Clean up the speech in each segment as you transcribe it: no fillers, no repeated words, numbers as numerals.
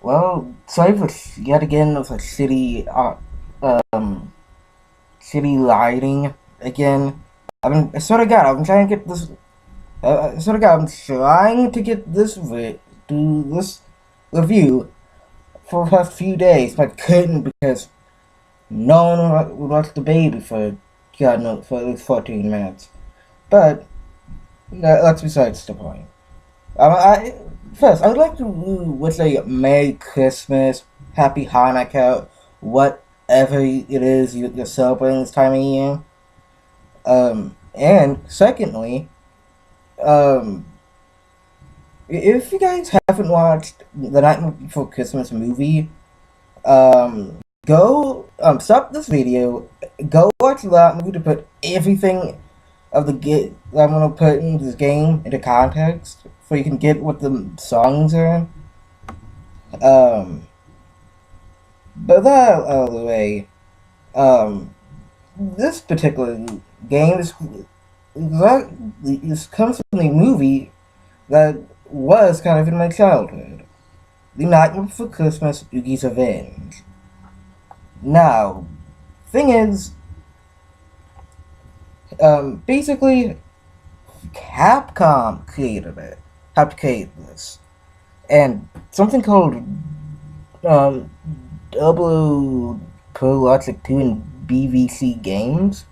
Well, sorry for yet again with a shitty lighting again. I swear to God, I'm trying to get this. I swear to God, I'm trying to get do this review for the past few days, but couldn't because no one would watch the baby for God no for at least 14 minutes. But that's besides the point. First, I would like to wish a Merry Christmas, Happy Hanukkah, whatever it is you're celebrating this time of year. And secondly, um, if you guys haven't watched the Night Before Christmas movie, go stop this video, go watch that movie to put everything of the game that I'm gonna put in this game into context, so you can get what the songs are. Um, but that out of the way, um, this particular game this comes from a movie that was kind of in my childhood. The Nightmare Before Christmas, Oogie's Revenge. Now, thing is, basically, Capcom created it. Helped create this. And something called um, Double Pro Logic 2 and BVC Games.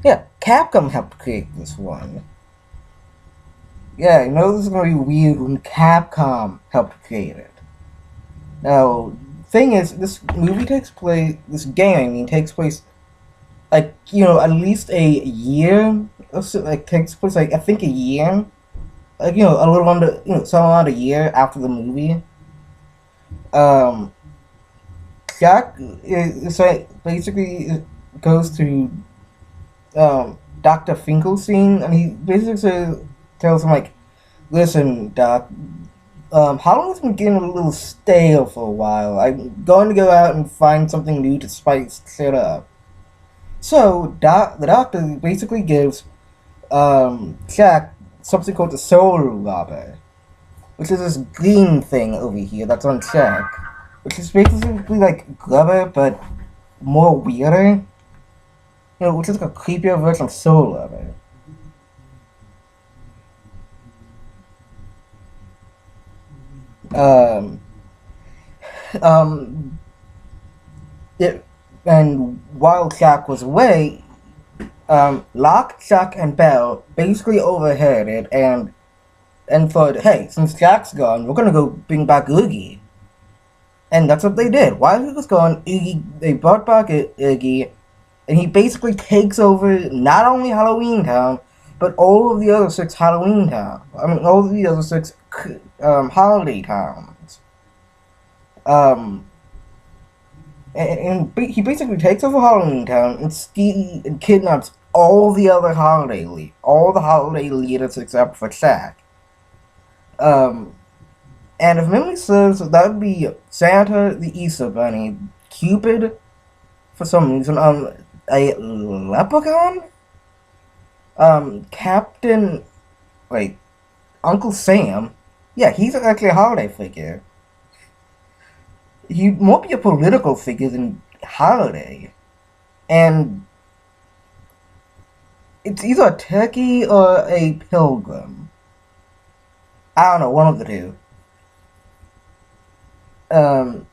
Yeah, Capcom helped create this one. Yeah, I know this is gonna be weird when Capcom helped create it. Now, thing is, this game, I mean, takes place, like, at least a year, or so, like, takes place, like, I think a year, like, a little under, some around a year after the movie. Um, Jack is like, basically goes to, Dr. Finkelstein, and he basically tells him, like, listen, Doc, Halloween's been getting a little stale for a while. I'm going to go out and find something new to spice it up. So, the doctor basically gives Jack something called the solar rubber, which is this green thing over here that's on Jack, which is basically like rubber but more weirder. Which is like a creepier version of solar rubber. Um, um, it, and while Jack was away, Locke, Chuck, and Bell basically overheard it and thought, hey, since Jack's gone, we're gonna go bring back Oogie. And that's what they did. While he was gone, they brought back Oogie, and he basically takes over not only Halloween Town, but all of the other six all of the other six holiday towns. Um, and he basically takes over Halloween Town and kidnaps all the holiday leaders except for Shaq. Um, and if memory serves, that would be Santa, the Easter Bunny, Cupid, for some reason, a leprechaun, Captain, wait, Uncle Sam. Yeah, he's actually a holiday figure. He more be a political figure than holiday, and it's either a turkey or a pilgrim. I don't know, one of the two. Um,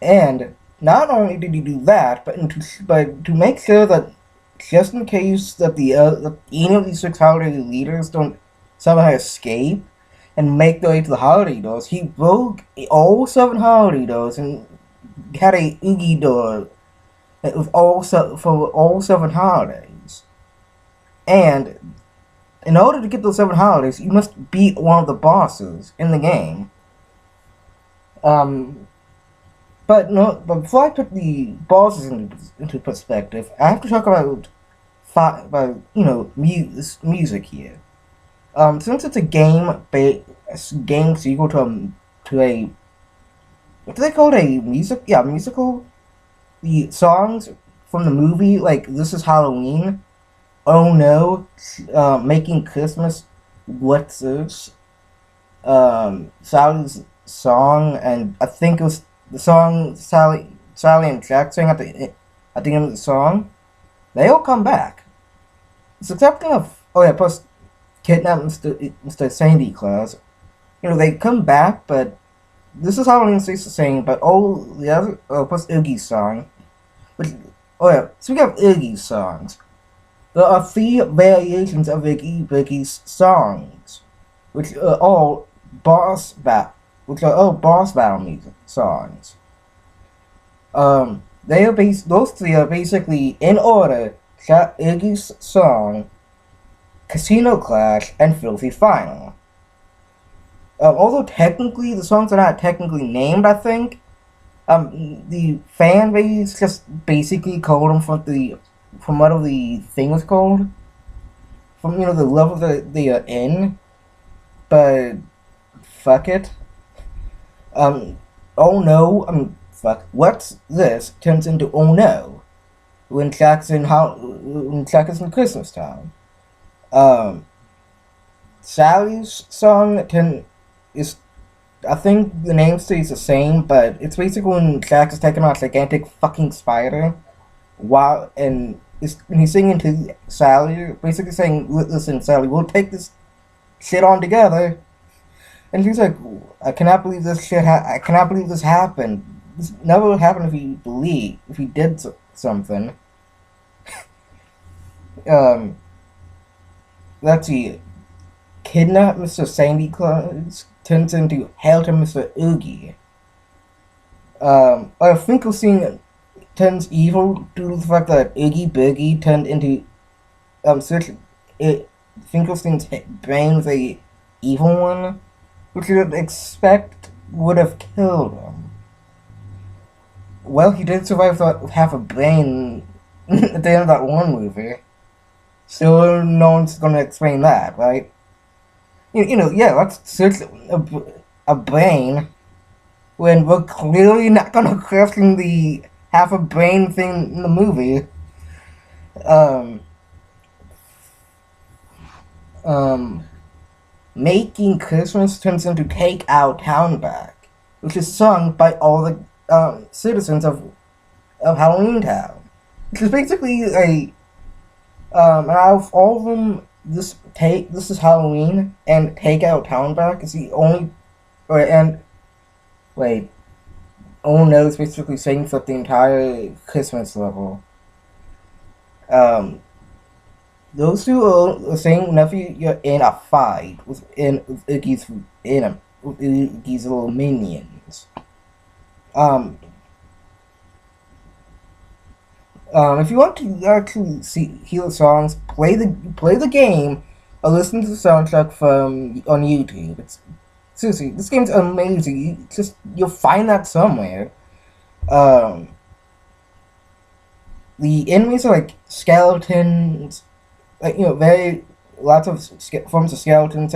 and not only did he do that, but to make sure that just in case that any of these six holiday leaders don't somehow escape and make their way to the holiday doors, he broke all seven holiday doors and had a Oogie door with for all seven holidays. And in order to get those seven holidays, you must beat one of the bosses in the game. Um, but no, but before I put the bosses into perspective, I have to talk about music here. Since it's a game sequel to a what do they call it? A musical. The songs from the movie, like This Is Halloween, Oh No, Making Christmas, What's This, song, and I think it was the song Sally and Jack sang at the end of the song. They all come back. It's excepting of plus kidnap Mr. Sandy Claus. They come back, but this is Halloween stays the same. But all the other plus Oogie's song, which speaking of Oogie's songs, there are three variations of Oogie's songs, which are all boss battle music songs. Those three are basically in order: Oogie's song, Casino Clash, and Filthy Final. Although technically the songs are not technically named, I think the fan base just basically called them from what the thing was called, from the level that they are in. But fuck it. Oh no, fuck. What's this turns into oh no when Jack's in Christmas time. Sally's song is, I think the name stays the same, but it's basically when Jack is taking on a gigantic fucking spider, and he's singing to Sally, basically saying, "Listen, Sally, we'll take this shit on together." And she's like, "I cannot believe this shit. I cannot believe this happened. This never would happen if he did something." Let's see. Kidnap Mr. Sandy Claus turns into Hail to Mr. Oogie. Finkelstein turns evil due to the fact that Oogie Boogie turned into Finkelstein's brain was a evil one, which you would expect would have killed him. Well, he did survive with half a brain at the end of that one movie. Still, no one's gonna explain that, right? Let's search a brain when we're clearly not gonna question the half a brain thing in the movie. Making Christmas turns into Take Our Town Back, which is sung by all the citizens of Halloween Town. Which is basically out of all of them, this is Halloween and Take Our Town Back is the only, oh no, it's basically saying for the entire Christmas level. Those two are saying whenever you're in a fight with Oogie's little minions. If you want to actually hear the songs, play the game, or listen to the soundtrack on YouTube. Seriously, this game's amazing. You'll find that somewhere. The enemies are like skeletons, lots of forms of skeletons.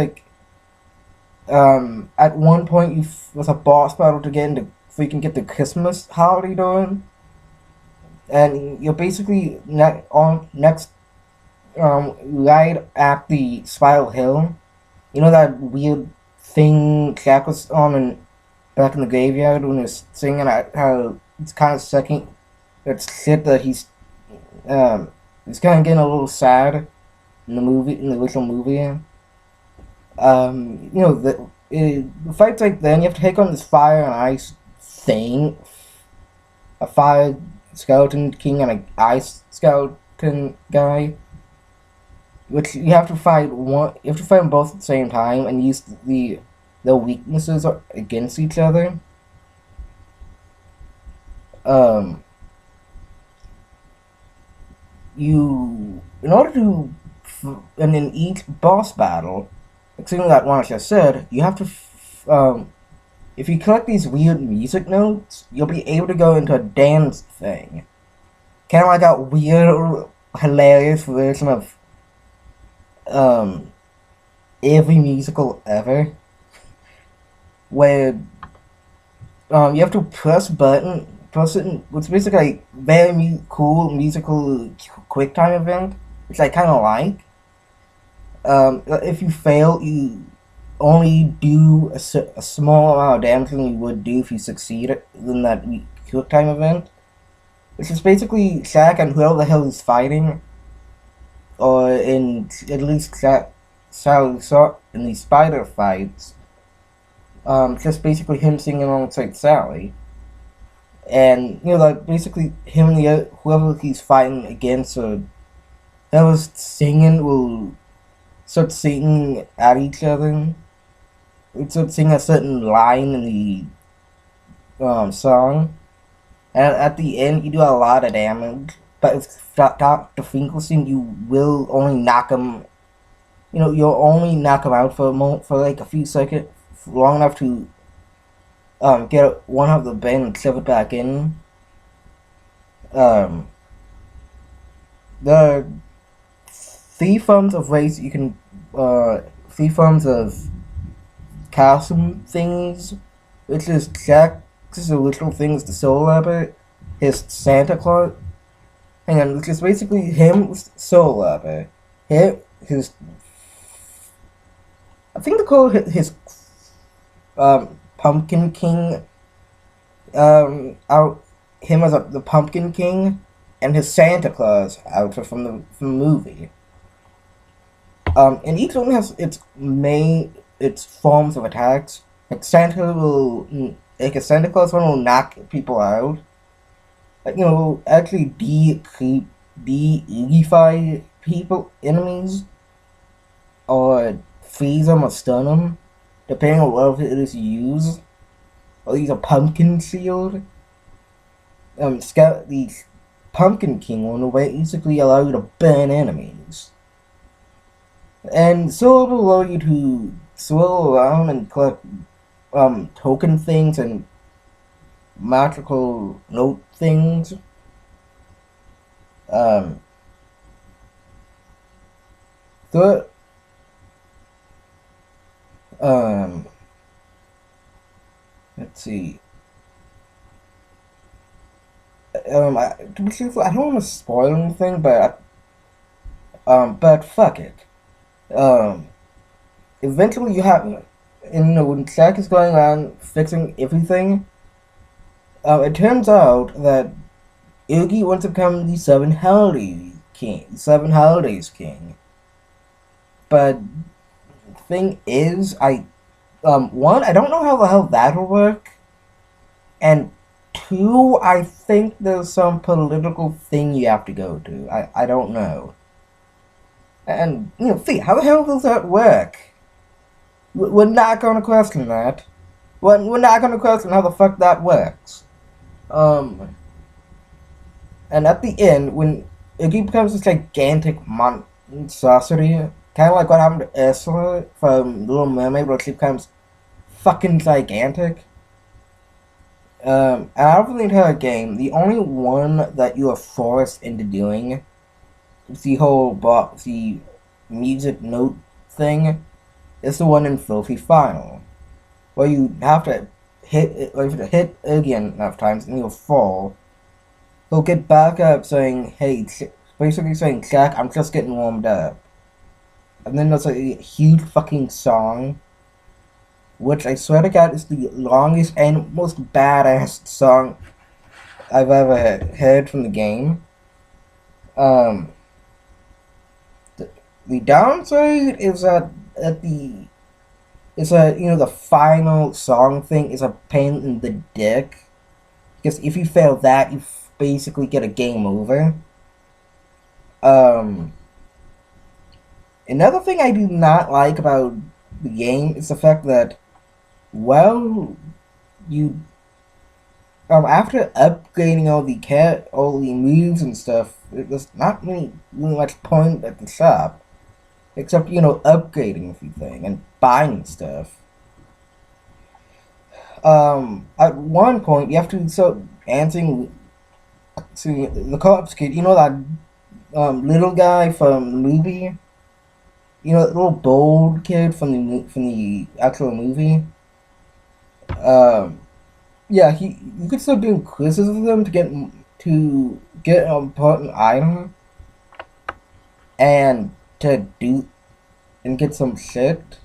At one point was a boss battle to get into, so you can get the Christmas holiday done. And you're basically next, right at the Spiral Hill. You know that weird thing Jack was on back in the graveyard when he was singing how it's kind of sucking that shit that he's kind of getting a little sad in the original movie. The fights like then you have to take on this fire and ice thing, a fire skeleton king and an ice skeleton guy, which you have to fight them both at the same time and use their weaknesses against each other. And in each boss battle, except that one I just said, you have to if you collect these weird music notes, you'll be able to go into a dance thing. Kind of like a weird, hilarious version of every musical ever. Where you have to press it, which is basically a very cool musical QuickTime event, which I kind of like. If you fail, you only do a small amount of damage than you would do if you succeed in that quick time event. Which is basically Shaq and whoever the hell he's fighting, or in at least Sally saw in the spider fights, just basically him singing alongside Sally. And, like, basically him and whoever he's fighting against, or whoever's singing will start singing at each other. It start singing a certain line in the song. And at the end, you do a lot of damage. But if Dr. Finkelstein, you will only knock him. You'll only knock him out for a moment, for like a few seconds, long enough to get one of the band and shove it back in. Um, the three forms of ways you can, three forms of costume things, which is Jack's original thing is the Soul Rabbit, his Santa Claus, hang on, which is basically him, Soul Rabbit, his, I think they call it his, Pumpkin King, out, him as the Pumpkin King, and his Santa Claus outfit from the movie. And each one has its forms of attacks. Like a Santa Claus one will knock people out. Like, actually de-oogify enemies, or freeze them or stun them, depending on what it is you use. Or use a pumpkin shield. The Pumpkin King one will basically allow you to burn enemies. And so it will allow you to swirl around and collect token things and magical note things. So let's see. To be truthful, I don't want to spoil anything, but fuck it. Eventually you have, when Shaq is going around fixing everything, it turns out that Oogie wants to become the Seven Holidays King. But the thing is, one, I don't know how the hell that'll work, and two, I think there's some political thing you have to go to. I don't know. And, see, how the hell does that work? We're not gonna question that. We're not gonna question how the fuck that works. And at the end, when Iggy becomes this gigantic monstrosity, kind of like what happened to Ursula from Little Mermaid, where she becomes fucking gigantic. Out of the entire game, the only one that you are forced into doing is the music note thing, is the one in Filthy Final, where you have to hit again enough times and you'll fall. He'll get back up saying, hey, basically saying, Jack, I'm just getting warmed up. And then there's a huge fucking song, which I swear to God is the longest and most badass song I've ever heard from the game. The downside is that the final song thing is a pain in the dick, because if you fail that, you basically get a game over. Another thing I do not like about the game is the fact that, well, you after upgrading all the moves and stuff, there's not really much point at the shop, except upgrading everything and buying stuff. At one point you have to start answering to the cops kid. That little guy from the movie. That little bold kid from the actual movie. Yeah, you could start doing quizzes with him to get an important item and get some shit.